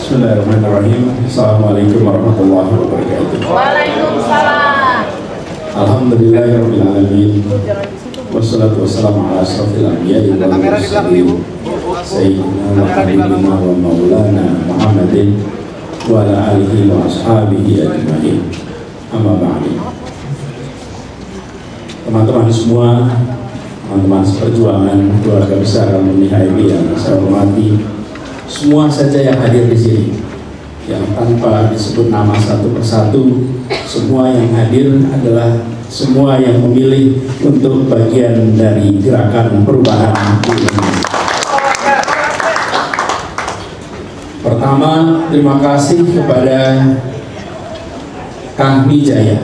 Bismillahirrahmanirrahim. Assalamualaikum warahmatullahi wabarakatuh. Waalaikumsalam. Alhamdulillahirabbil alamin. Wassalatu wassalamu ala asrofil anbiya'i wal mursalin. Sayyidina wa habibina wa maulana Muhammadin wa ala alihi wa ashabihi ajma'in. Amma ba'du. Teman-teman semua, teman-teman seperjuangan keluarga besar alumni HMI yang saya hormati, semua saja yang hadir di sini, yang tanpa disebut nama satu persatu, semua yang hadir adalah semua yang memilih untuk bagian dari gerakan perubahan di Indonesia. Pertama, terima kasih kepada Kang Wijaya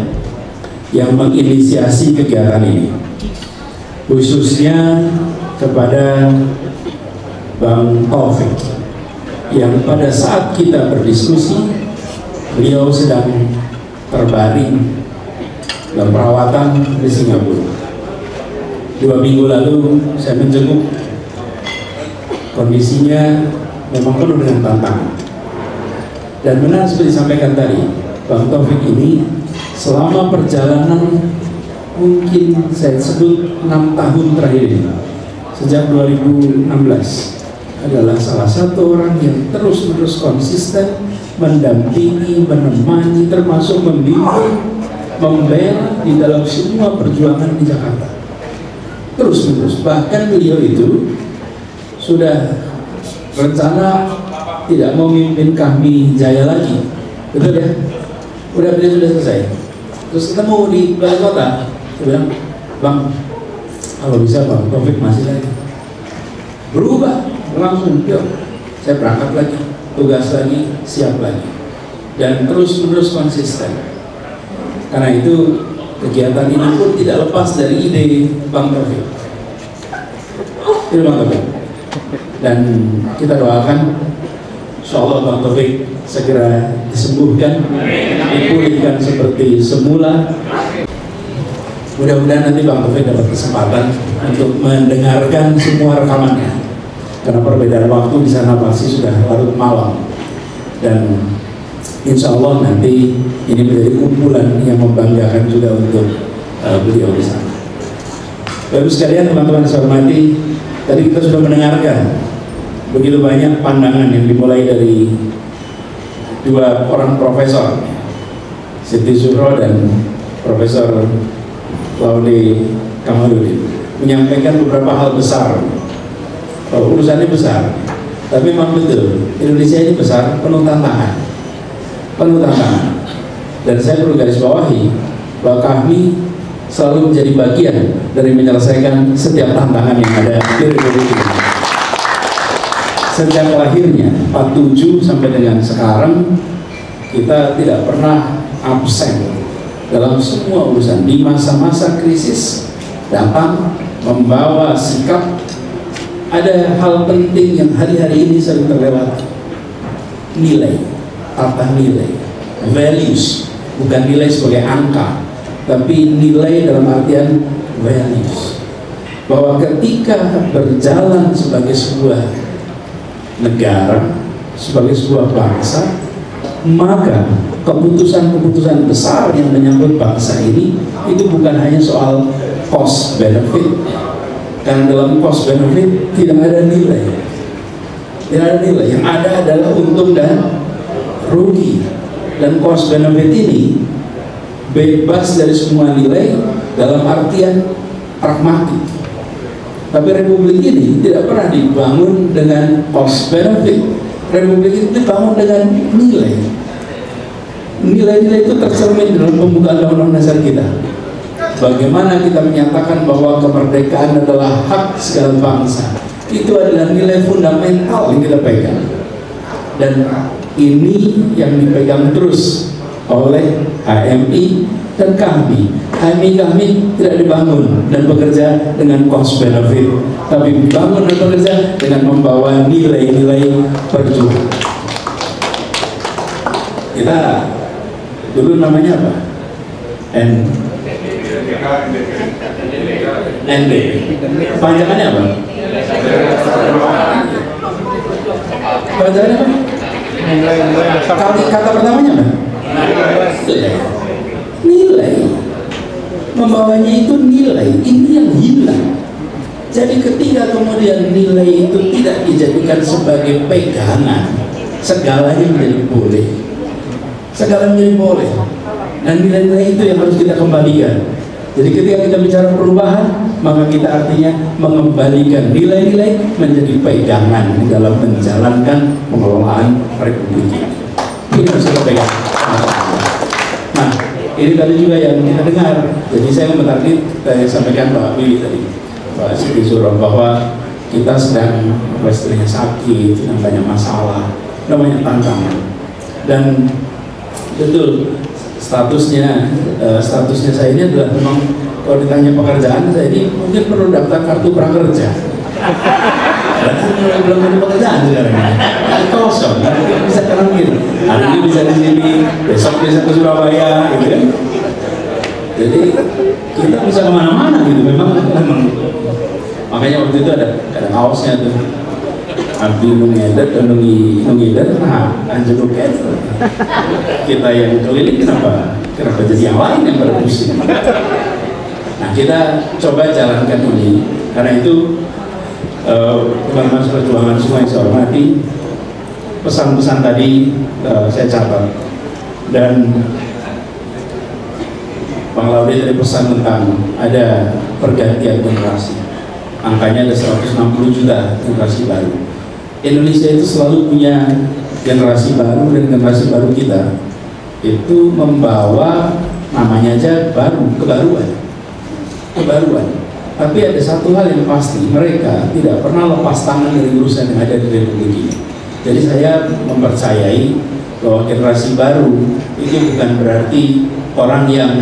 yang menginisiasi kegiatan ini, khususnya kepada Bang Taufik yang pada saat kita berdiskusi beliau sedang terbaring dalam perawatan di Singapura. 2 minggu lalu saya menjenguk, kondisinya memang penuh dengan tantangan. Dan benar seperti disampaikan tadi, Bang Taufik ini selama perjalanan mungkin saya sebut 6 tahun terakhir ini, sejak 2016, adalah salah satu orang yang terus-menerus konsisten mendampingi, menemani, termasuk membimbing, membela di dalam semua perjuangan di Jakarta. Terus-menerus, bahkan beliau itu sudah rencana tidak mau memimpin kami Jaya lagi, betul ya? Udah, beliau sudah selesai. Terus ketemu di balai kota, saya bilang, Bang, kalau bisa Bang Taufik masih lagi. Berubah langsung, yuk saya berangkat lagi, tugas lagi, siap lagi, dan terus-menerus konsisten. Karena itu kegiatan ini pun tidak lepas dari ide Bang Taufik. Itu Bang Taufik. Dan kita doakan insyaallah Bang Taufik segera disembuhkan, dipulihkan seperti semula. Mudah-mudahan nanti Bang Taufik dapat kesempatan untuk mendengarkan semua rekamannya, karena perbedaan waktu di sana pasti sudah larut malam, dan insya Allah nanti ini menjadi kumpulan yang membanggakan juga untuk beliau di sana. Bapak sekalian, teman-teman saya hormati, tadi kita sudah mendengarkan begitu banyak pandangan yang dimulai dari 2 orang profesor, Siti Zuhro dan Profesor Laude Kamaludin, menyampaikan beberapa hal besar. Urusannya besar, tapi memang betul Indonesia ini besar, penuh tantangan. Dan saya perlu garis bawahi bahwa kami selalu menjadi bagian dari menyelesaikan setiap tantangan yang ada di Republik ini. Sejak lahirnya 47 sampai dengan sekarang, kita tidak pernah absen dalam semua urusan. Di masa-masa krisis datang membawa sikap. Ada hal penting yang hari-hari ini sering terlewati, nilai, tata nilai, values, bukan nilai sebagai angka, tapi nilai dalam artian values, bahwa ketika berjalan sebagai sebuah negara, sebagai sebuah bangsa, maka keputusan-keputusan besar yang menyangkut bangsa ini itu bukan hanya soal cost benefit. Karena dalam cost benefit tidak ada nilai, yang ada adalah untung dan rugi. Dan cost benefit ini bebas dari semua nilai dalam artian pragmatik. Tapi republik ini tidak pernah dibangun dengan cost benefit. Republik ini dibangun dengan nilai. Nilai-nilai itu tercermin dalam pembukaan Undang-Undang Dasar kita. Bagaimana kita menyatakan bahwa kemerdekaan adalah hak segala bangsa. Itu adalah nilai fundamental yang kita pegang. Dan ini yang dipegang terus oleh HMI dan kami. HMI tidak dibangun dan bekerja dengan cost benefit, tapi dibangun dan bekerja dengan membawa nilai-nilai perjuangan. Kita dulu namanya apa? NB. Panjangannya apa? Panjangannya apa? Kata pertamanya apa? Nilai. Membawanya itu nilai. Ini yang hilang. Jadi ketika kemudian nilai itu tidak dijadikan sebagai pegangan, segalanya menjadi boleh. Segalanya menjadi boleh. Dan nilai-nilai itu yang harus kita kembalikan. Jadi ketika kita bicara perubahan, maka kita artinya mengembalikan nilai-nilai menjadi pegangan di dalam menjalankan pengelolaan Republik ini. Ini harus kita pegang. Nah, ini tadi juga yang kita dengar. Jadi saya menarget, saya sampaikan Pak Willy tadi, Pak Siti Suro, bahwa kita sedang istrinya sakit, sedang banyak masalah, banyak tantangan. Dan betul, statusnya saya ini adalah memang kalau ditanya pekerjaan saya ini mungkin perlu daftar kartu prakerja. Belum ada pekerjaan sekarang ini, kosong, bisa kanan gitu. Hari ini bisa di sini, besok bisa ke Surabaya, gitu kan. Jadi kita bisa kemana-mana gitu, memang. Makanya waktu itu ada kaosnya tuh. Abdi nungedet, nungedet, nah anjir nuket. Kita yang keliling kenapa jadi yang lain yang pada pusing. Nah kita coba jalankan ini, karena itu teman-teman perjuangan semua yang saya hormati, pesan-pesan tadi saya catat. Dan Bang Laude tadi pesan tentang ada pergantian generasi. Angkanya ada 160 juta generasi baru. Indonesia itu selalu punya generasi baru, dan generasi baru kita itu membawa namanya aja baru, kebaruan. Tapi ada satu hal yang pasti, mereka tidak pernah lepas tangan dari urusan yang ada di Republik ini. Jadi saya mempercayai bahwa generasi baru itu bukan berarti orang yang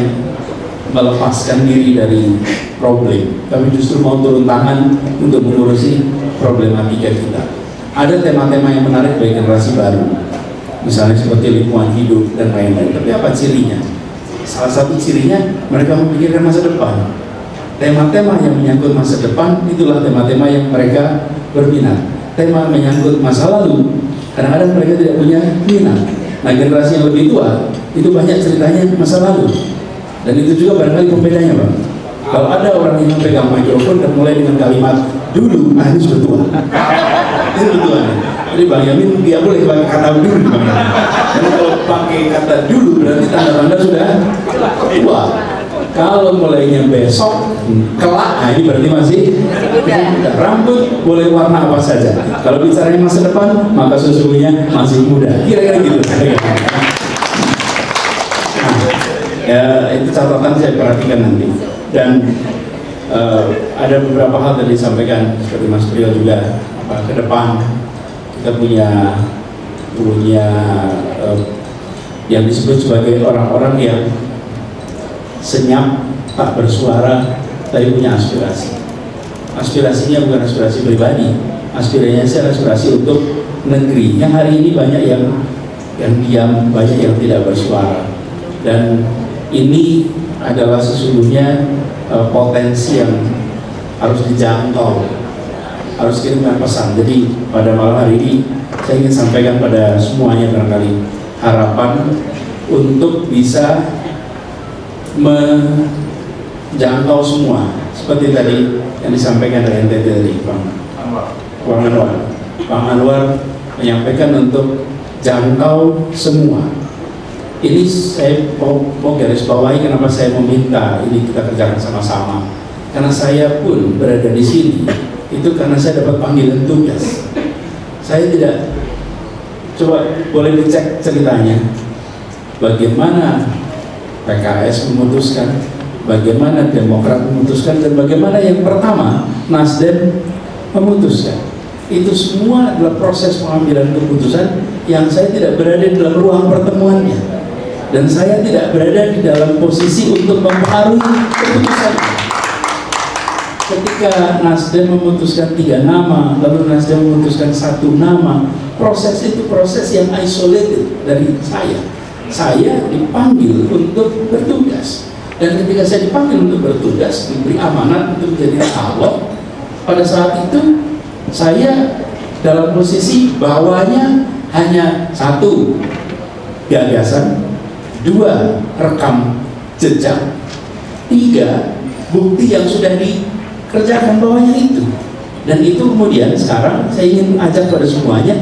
melepaskan diri dari problem, tapi justru mau turun tangan untuk mengurusi problematika kita. Ada tema-tema yang menarik bagi generasi baru, misalnya seperti lingkungan hidup dan lain-lain. Tapi apa cirinya? Salah satu cirinya mereka memikirkan masa depan. Tema-tema yang menyangkut masa depan itulah tema-tema yang mereka berminat. Tema menyangkut masa lalu, kadang-kadang mereka tidak punya minat. Nah, generasi yang lebih tua itu banyak ceritanya masa lalu. Dan itu juga barangkali pembedanya, Bang. Kalau ada orang yang pegang mikrofon dan mulai dengan kalimat dulu, ini sudah tua. Ini sudah tua. Jadi Bang Yamin dia boleh pakai kata dulu. Karena kalau pakai kata dulu berarti tanda-tanda sudah tua. Kalau mulainya besok, kelak, ini berarti masih muda. Rambut boleh warna apa saja. Kalau bicaranya masa depan, maka sesungguhnya masih muda. Kira-kira gitu. Ya, itu catatan saya perhatikan nanti. Dan ada beberapa hal tadi disampaikan seperti Mas Priyo juga, ke depan kita punya yang disebut sebagai orang-orang yang senyap, tak bersuara, tapi punya aspirasi. Aspirasinya bukan aspirasi pribadi, aspirasinya aspirasi untuk negeri. Yang hari ini banyak yang diam, banyak yang tidak bersuara. Dan ini adalah sesungguhnya potensi yang harus dijangkau, harus kirimkan pesan. Jadi pada malam hari ini saya ingin sampaikan pada semuanya barangkali harapan untuk bisa menjangkau semua, seperti tadi yang disampaikan dari NTT tadi, Bang Anwar menyampaikan untuk jangkau semua. Ini saya mau garis bawahi kenapa saya meminta ini kita kerjakan sama-sama. Karena saya pun berada di sini itu karena saya dapat panggilan tugas. Saya tidak, coba boleh dicek ceritanya, bagaimana PKS memutuskan, bagaimana Demokrat memutuskan, dan bagaimana yang pertama Nasdem memutuskan. Itu semua adalah proses pengambilan keputusan yang saya tidak berada di dalam ruang pertemuannya. Dan saya tidak berada di dalam posisi untuk mempengaruhi keputusan. Ketika Nasdem memutuskan 3 nama, lalu Nasdem memutuskan 1 nama, proses itu proses yang isolated dari saya. Saya dipanggil untuk bertugas. Dan ketika saya dipanggil untuk bertugas, diberi amanat untuk menjadi calon, pada saat itu saya dalam posisi bawahnya hanya satu, gagasan, dua, rekam jejak, tiga, bukti yang sudah dikerjakan bawahnya itu. Dan itu kemudian sekarang saya ingin ajak pada semuanya,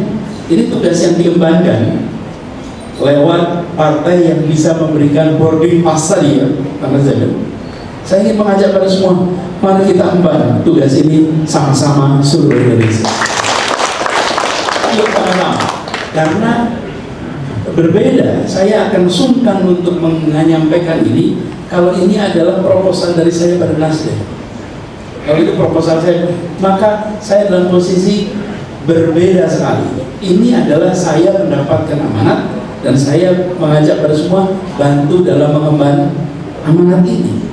ini tugas yang diembankan lewat partai yang bisa memberikan boarding pass tadi ya, Pak Zaid. Saya ingin mengajak pada semua, mari kita emban tugas ini sama-sama seluruh Indonesia. Yuk sama-sama. Karena berbeda, saya akan sungkan untuk menyampaikan ini kalau ini adalah proposal dari saya pada Nasdem. Kalau itu proposal saya, maka saya dalam posisi berbeda sekali. Ini adalah saya mendapatkan amanat dan saya mengajak pada semua bantu dalam mengemban amanat ini.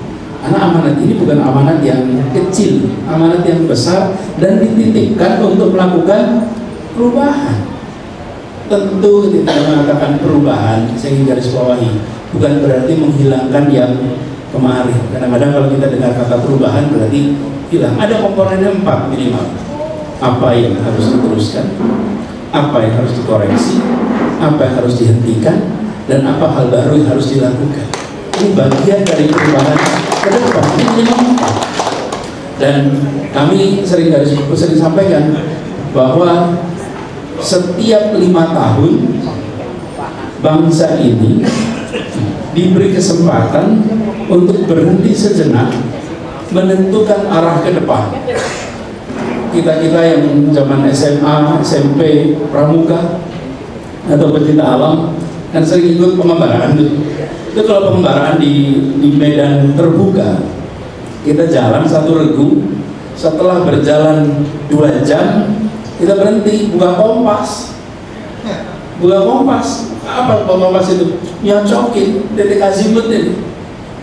Karena amanat ini bukan amanat yang kecil, amanat yang besar dan dititipkan untuk melakukan perubahan. Tentu kita mengatakan perubahan, saya ingin garis bawahi, bukan berarti menghilangkan yang kemarin. Kadang-kadang kalau kita dengar kata perubahan berarti hilang. Ada komponennya 4 minimal. Apa yang harus diteruskan, apa yang harus dikoreksi, apa yang harus dihentikan, dan apa hal baru yang harus dilakukan. Ini bagian dari perubahan ke depan. Ini minimal 4. Dan kami sering sampaikan bahwa setiap 5 tahun bangsa ini diberi kesempatan untuk berhenti sejenak menentukan arah ke depan. Kita yang zaman SMA, SMP, pramuka atau pecinta alam kan sering ikut pengembaraan itu kalau pengembaraan di medan terbuka, kita jalan 1 regu, setelah berjalan 2 jam kita berhenti, buka kompas. Apa kompas itu? Nyocokin titik azimut ini.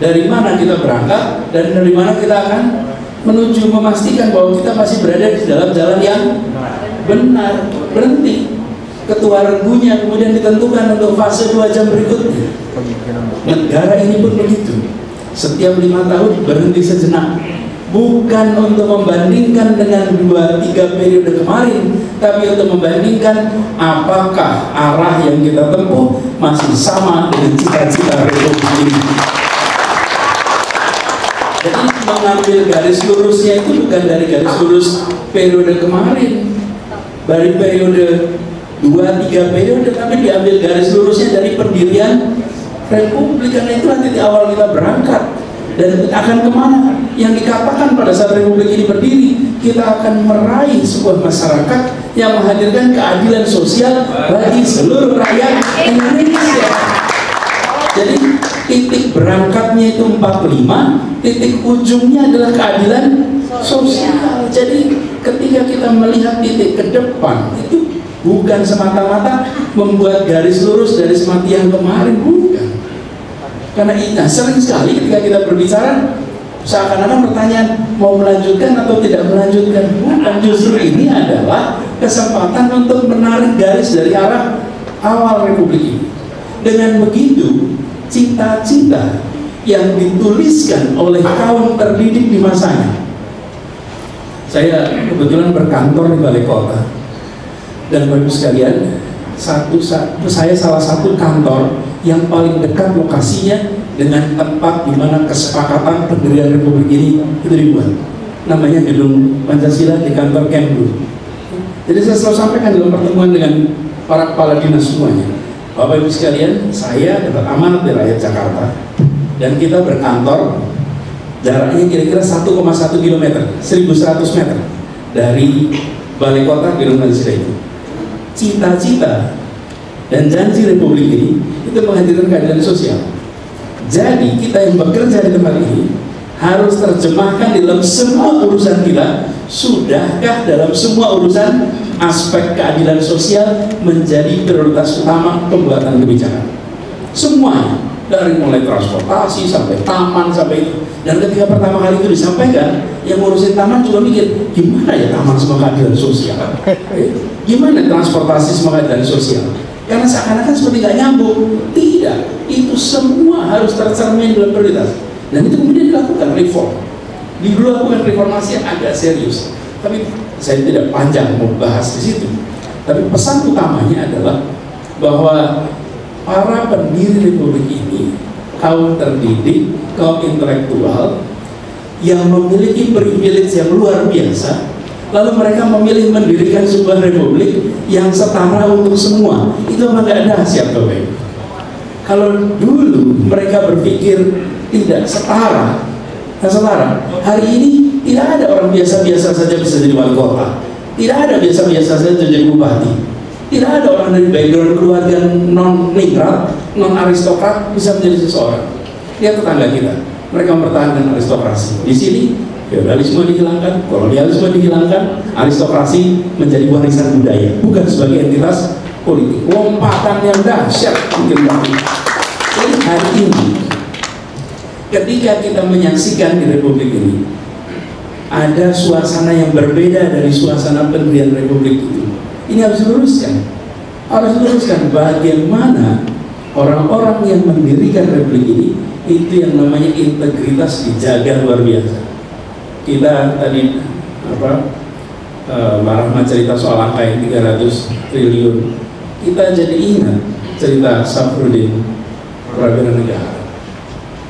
Dari mana kita berangkat dan dari mana kita akan menuju, memastikan bahwa kita masih berada di dalam jalan yang benar. Berhenti. Ketua regunya kemudian ditentukan untuk fase 2 jam berikutnya. Negara ini pun begitu. Setiap 5 tahun berhenti sejenak. Bukan untuk membandingkan dengan 2-3 periode kemarin, tapi untuk membandingkan apakah arah yang kita tempuh masih sama dengan cita-cita Republik ini. Jadi mengambil garis lurusnya itu bukan dari garis lurus periode kemarin, dari periode 2-3 periode, tapi diambil garis lurusnya dari pendirian Republik. Karena itulah titik awal kita berangkat. Dan akan kemana? Yang dikatakan pada saat Republik ini berdiri, kita akan meraih sebuah masyarakat yang menghadirkan keadilan sosial bagi seluruh rakyat Indonesia. Jadi titik berangkatnya itu 45, titik ujungnya adalah keadilan sosial. Jadi ketika kita melihat titik ke depan, itu bukan semata-mata membuat garis lurus dari semati yang kemarin, bukan. Karena sering sekali ketika kita berbicara seakan-akan pertanyaan mau melanjutkan atau tidak melanjutkan. Bukan, justru ini adalah kesempatan untuk menarik garis dari arah awal Republik ini. Dengan begitu, cita-cita yang dituliskan oleh kaum terdidik di masanya. Saya kebetulan berkantor di Balai Kota, dan Bapak Ibu sekalian, saya salah satu kantor yang paling dekat lokasinya dengan tempat di mana kesepakatan pendirian Republik ini itu dibuat. Namanya Gedung Pancasila di kantor Kemlu. Jadi saya selalu sampaikan dalam pertemuan dengan para kepala dinas semuanya, Bapak Ibu sekalian, saya dapat amanat dari rakyat Jakarta dan kita berkantor jaraknya kira-kira 1,1 km, 1.100 meter dari Balai Kota Gedung Pancasila itu. Cita-cita dan janji Republik ini itu menghadirkan keadilan sosial. Jadi kita yang bekerja di tempat ini harus terjemahkan dalam semua urusan kita. Sudahkah dalam semua urusan aspek keadilan sosial menjadi prioritas utama pembuatan kebijakan? Semuanya, dari mulai transportasi sampai taman sampai itu. Dan ketika pertama kali itu disampaikan, yang ngurusin taman juga mikir, gimana ya taman semua keadilan sosial? Gimana transportasi semua keadilan sosial? Karena seakan-akan seperti nggak nyambung. Tidak, itu semua harus tercermin dalam prioritas. Dan itu kemudian dilakukan reform. Dilakukan reformasi yang agak serius. Tapi saya tidak panjang mau bahas di situ. Tapi pesan utamanya adalah bahwa para pendiri republik ini kaum terdidik, kaum intelektual yang memiliki privilege yang luar biasa, lalu mereka memilih mendirikan sebuah republik yang setara untuk semua. Itu memang nggak dahsyat, Bapak. Kalau dulu mereka berpikir tidak setara, hari ini tidak ada orang biasa-biasa saja bisa jadi wali kota, tidak ada biasa-biasa saja jadi bupati, tidak ada orang dari background keluarga non-ningrat, non-aristokrat bisa menjadi seseorang. Lihat tetangga kita, mereka mempertahankan aristokrasi. Di sini feodalisme dihilangkan, kolonialisme dihilangkan, aristokrasi menjadi warisan budaya, bukan sebagai entitas politik. Lompatan yang dahsyat mungkin banget. Jadi hari ini, ketika kita menyaksikan di republik ini, ada suasana yang berbeda dari suasana pendirian republik itu. Ini harus diluruskan. Harus diluruskan bagaimana orang-orang yang mendirikan republik ini, itu yang namanya integritas dijaga luar biasa. Kita tadi Mbak Rahmat cerita soal angka yang 300 triliun. Kita jadi ingat cerita Safruddin Prawira Negara,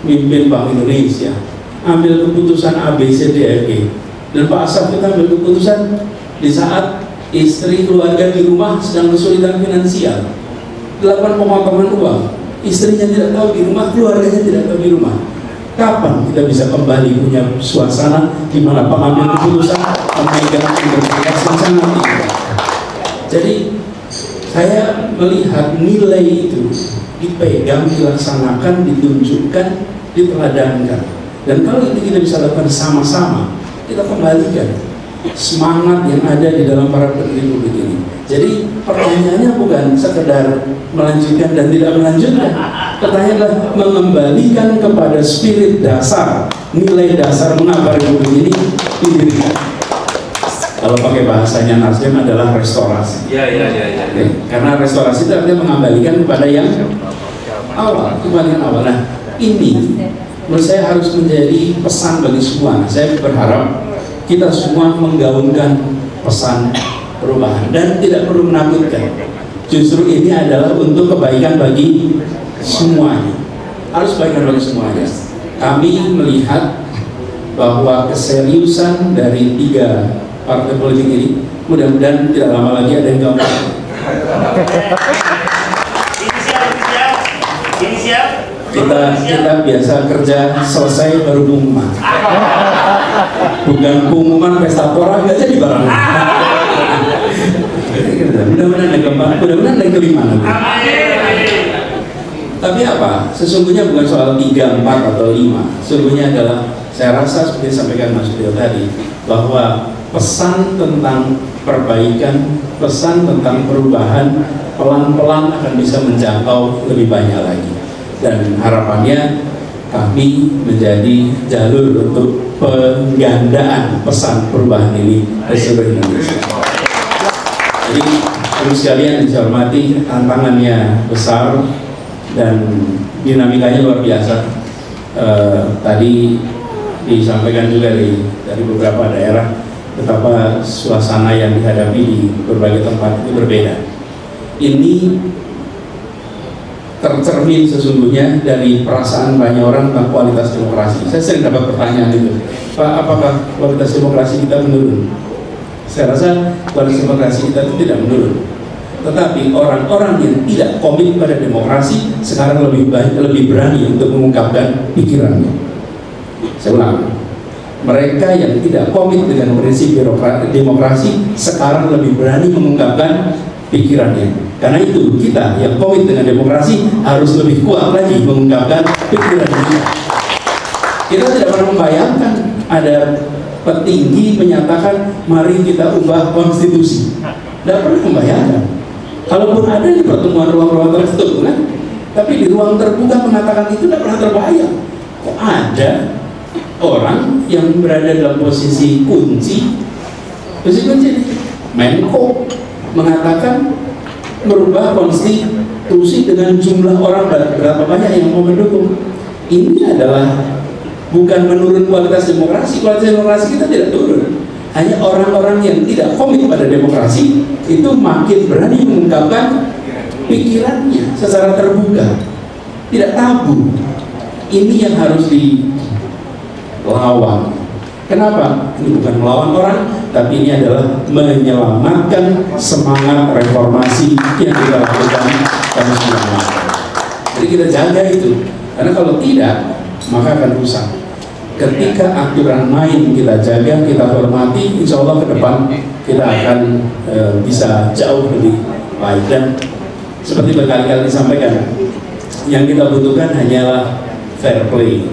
mimpin Bank Indonesia, ambil keputusan ABCDFG, dan Pak Asaf kita ambil keputusan di saat istri keluarga di rumah sedang kesulitan finansial, dilakukan pemotongan uang. Istrinya tidak tahu di rumah, keluarganya tidak tahu di rumah. Kapan kita bisa kembali punya suasana di mana pengambil keputusan memegang integritas yang sangat tinggi? Jadi saya melihat nilai itu dipegang, dilaksanakan, ditunjukkan, diteladankan. Dan kalau itu kita bisa lakukan sama-sama, kita kembalikan semangat yang ada di dalam para pendiri republik ini. Jadi pertanyaannya bukan sekedar melanjutkan dan tidak melanjutkan. Pertanyaannya adalah mengembalikan kepada spirit dasar, nilai dasar mengapa republik ini didirikan. Kalau pakai bahasanya Nasdem adalah restorasi. Oke. Karena restorasi itu artinya mengembalikan kepada yang awal, kembalikan awal. Nah, ini menurut saya harus menjadi pesan bagi semua. Nah, saya berharap kita semua menggaungkan pesan perubahan dan tidak perlu menakutkan. Justru ini adalah untuk kebaikan bagi semuanya. Harus kebaikan bagi semuanya. Kami melihat bahwa keseriusan dari 3 partai politik ini mudah-mudahan tidak lama lagi ada yang gampang. Kita biasa kerja selesai baru pengumuman. Bukan pengumuman pesta pora nggak jadi barang. Mudah-mudahan ada keempat, mudah-mudahan ada kelima nanti. Tapi apa? Sesungguhnya bukan soal 3, 4 atau 5. Sesungguhnya adalah, saya rasa seperti disampaikan Mas Dio tadi, bahwa pesan tentang perbaikan, pesan tentang perubahan pelan-pelan akan bisa menjangkau lebih banyak lagi. Dan harapannya kami menjadi jalur untuk penggandaan pesan perubahan ini di seluruh Indonesia. Jadi terus sekalian dihormati, tantangannya besar dan dinamikanya luar biasa. Tadi disampaikan juga dari beberapa daerah betapa suasana yang dihadapi di berbagai tempat itu berbeda. Ini tercermin sesungguhnya dari perasaan banyak orang tentang kualitas demokrasi. Saya sering dapat pertanyaan itu, Pak, apakah kualitas demokrasi kita menurun? Saya rasa kualitas demokrasi kita itu tidak menurun. Tetapi orang-orang yang tidak komit pada demokrasi sekarang lebih berani untuk mengungkapkan pikirannya. Saya ulang, mereka yang tidak komit dengan prinsip demokrasi sekarang lebih berani mengungkapkan pikirannya. Karena itu kita yang komit dengan demokrasi harus lebih kuat lagi mengungkapkan pikiran kita. Kita tidak pernah membayangkan ada petinggi menyatakan mari kita ubah konstitusi. Tidak pernah membayangkan. Kalaupun ada di pertemuan ruang-ruang tertutup kan, tapi di ruang terbuka mengatakan itu tidak pernah terbayang. Kok ada orang yang berada dalam posisi kunci Menko mengatakan merubah konstitusi dengan jumlah orang berapa banyak yang mau mendukung. Ini adalah bukan menurun kualitas demokrasi kita tidak turun, Hanya orang-orang yang tidak komit pada demokrasi itu makin berani mengungkapkan pikirannya secara terbuka, tidak tabu. Ini yang harus dilawan. Kenapa? Ini bukan melawan orang, tapi ini adalah menyelamatkan semangat reformasi yang kita lakukan tahun 98. Jadi kita jaga itu, karena kalau tidak maka akan rusak. Ketika aturan main kita jaga, kita hormati, insya Allah ke depan kita akan bisa jauh lebih baik. Dan seperti berkali-kali disampaikan, yang kita butuhkan hanyalah fair play,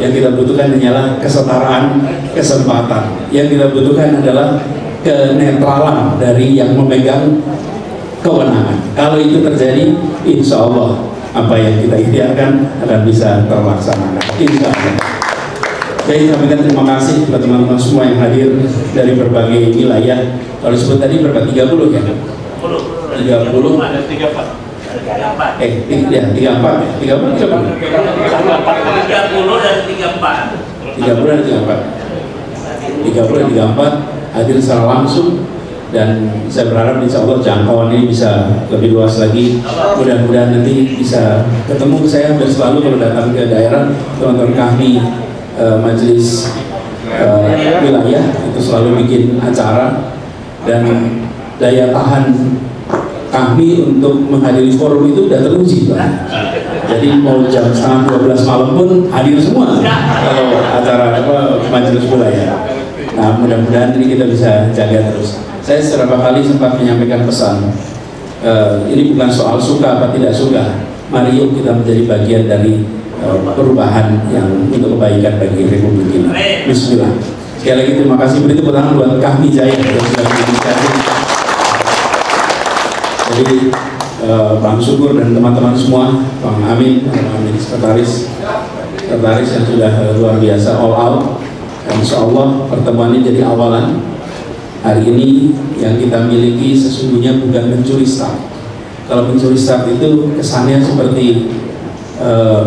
yang kita butuhkan hanyalah kesetaraan kesempatan, yang kita butuhkan adalah kenetralan dari yang memegang kewenangan. Kalau itu terjadi, insya Allah apa yang kita ikhtiarkan akan bisa terlaksana. Insya Allah. Saya sampaikan terima kasih kepada teman-teman semua yang hadir dari berbagai wilayah. Kalau disebut tadi berapa? 30 ya? 30 ada 34. 34 ya? 30 dan 34 hadir secara langsung, dan saya berharap insya Allah jangkauan ini bisa lebih luas lagi. Mudah-mudahan nanti bisa ketemu saya hampir selalu kalau datang ke daerah. Teman-teman kami majelis wilayah itu selalu bikin acara, dan daya tahan kami untuk menghadiri forum itu udah teruji, Pak. Jadi mau jam setengah 12 malam pun hadir semua kalau acara majelis wilayah. Nah, mudah-mudahan ini kita bisa jaga terus. Saya beberapa kali sempat menyampaikan pesan, ini bukan soal suka apa tidak suka. Mari yuk kita menjadi bagian dari perubahan yang untuk kebaikan bagi Republik ini. Bismillah. Sekali lagi terima kasih. Beri tepuk tangan buat Kahmi Jaya yang sudah berinisiatif. Jadi Bang Syukur dan teman-teman semua, Bang Amin, sekretaris yang sudah luar biasa all out. Dan insya Allah pertemuan ini jadi awalan. Hari ini yang kita miliki sesungguhnya bukan mencuri start. Kalau mencuri start itu kesannya seperti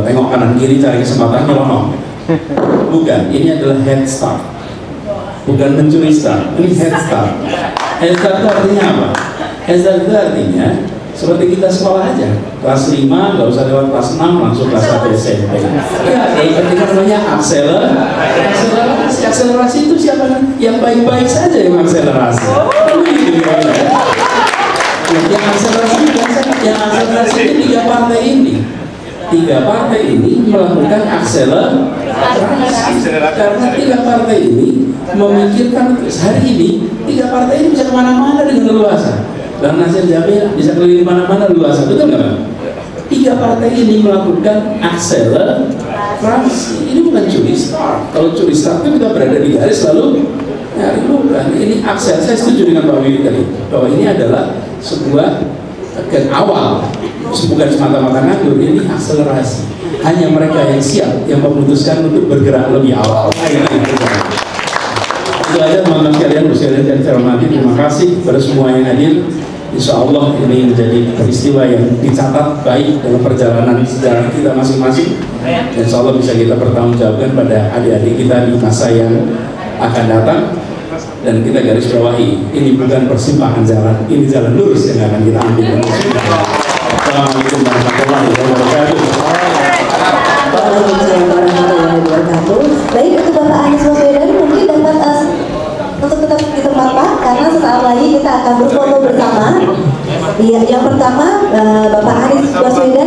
tengok kanan kiri cari kesempatan nyelonong. Bukan, ini adalah head start. Bukan mencuri start, ini head start. Head start itu artinya apa? Head start itu artinya seperti kita sekolah aja, kelas 5 nggak usah lewat kelas 6 langsung kelas 1 SMP. Ya, ketika namanya akselerasi itu siapa kan? Yang baik-baik saja yang akselerasi. Yang akselerasi ini tiga partai ini melakukan akselerasi, karena tiga partai ini memikirkan hari ini tiga partai ini bisa kemana-mana dengan leluasa. Dan Nasir Jamil bisa keliling mana-mana luas, betul nggak Bang? Tiga partai ini melakukan akselerasi. Ini bukan curi start. Kalau curi start itu kita berada di garis lalu nyari, bukan. Ini aksel. Saya setuju dengan Pak Wiwi tadi bahwa ini adalah sebuah awal, bukan semata-mata nganggur. Ini akselerasi. Hanya mereka yang siap yang memutuskan untuk bergerak lebih awal. Itu aja teman-teman sekalian, dan saya hormati. Terima kasih kepada semua yang hadir. Insya Allah ini menjadi peristiwa yang dicatat baik dalam perjalanan sejarah kita masing-masing. Dan insya Allah bisa kita pertanggungjawabkan pada adik-adik kita di masa yang akan datang. Dan kita garis bawahi, ini bukan persimpangan jalan, ini jalan lurus yang akan kita ambil. Assalamualaikum warahmatullahi wabarakatuh. Waalaikumsalam warahmatullahi wabarakatuh. Baik, untuk Bapak Anies Baswedan mungkin dapat untuk tetap di tempat Pak, karena sesaat lagi kita akan berfoto bersama. Yang pertama Bapak Anies Baswedan